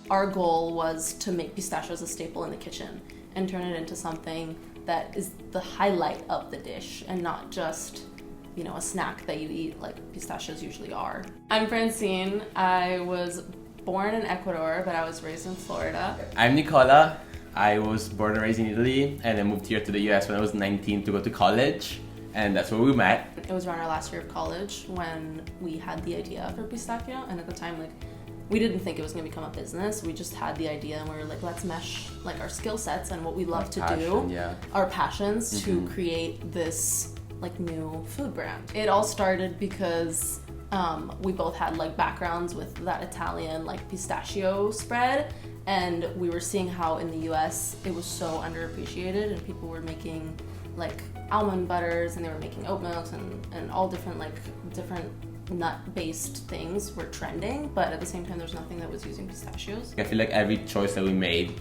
our goal was to make pistachios a staple in the kitchen and turn it into something that is the highlight of the dish and not just, you know, a snack that you eat like pistachios usually are. I'm Francine. I was born in Ecuador, but I was raised in Florida. I'm Nicola. I was born and raised in Italy, and I moved here to the US when I was 19 to go to college, and that's where we met. It was around our last year of college when we had the idea for Pistakio, and at the time, like, we didn't think it was going to become a business. We just had the idea, and we were like, let's mesh like our skill sets and what we love to do, our passions, to create this like new food brand. It all started because we both had like backgrounds with that Italian like pistachio spread, and we were seeing how in the US it was so underappreciated, and people were making like almond butters, and they were making oat milks, and all different nut-based things were trending, but at the same time there's nothing that was using pistachios. I feel like every choice that we made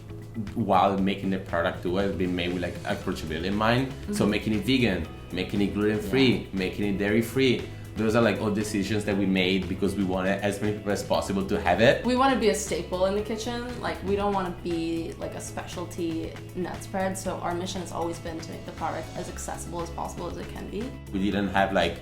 while making the product too has been made with like approachability in mind. So making it vegan, making it gluten-free, making it dairy-free. Those are like all decisions that we made because we wanted as many people as possible to have it. We want to be a staple in the kitchen. Like, we don't want to be like a specialty nut spread. So our mission has always been to make the product as accessible as possible as it can be. We didn't have like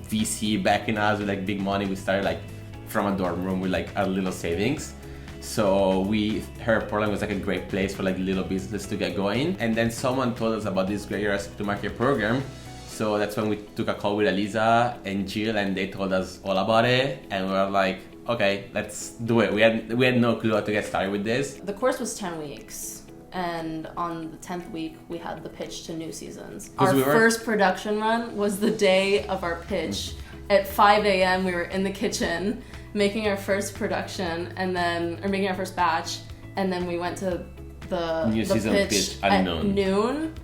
VC backing us with like big money. We started like from a dorm room with like our little savings. So we heard Portland was like a great place for like little businesses to get going. And then someone told us about this great recipe to market program. So that's when we took a call with Elisa and Jill, and they told us all about it, and we were like, okay, let's do it. We had no clue how to get started with this. The course was 10 weeks, and on the 10th week we had the pitch to New Seasons. Our first production run was the day of our pitch. At 5 a.m. we were in the kitchen making our first production, making our first batch, and then we went to the New Season pitch at noon.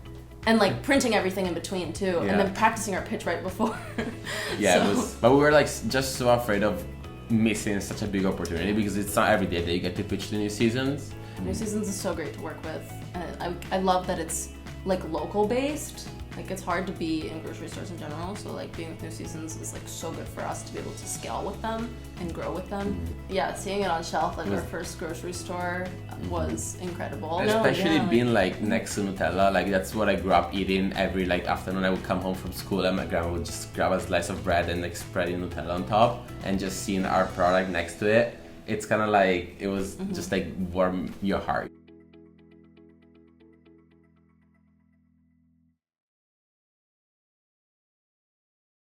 And like printing everything in between too, and then practicing our pitch right before. But we were like just so afraid of missing such a big opportunity because it's not every day that you get to pitch to New Seasons. New Seasons is so great to work with, and I love that it's like local based. Like, it's hard to be in grocery stores in general, so like being with New Seasons is like so good for us to be able to scale with them and grow with them. Yeah, seeing it on shelf, like our first grocery store was incredible. Especially being like next to Nutella, like that's what I grew up eating every like afternoon. I would come home from school and my grandma would just grab a slice of bread and like spreading Nutella on top, and just seeing our product next to it, it's kind of like, it was just like warm your heart.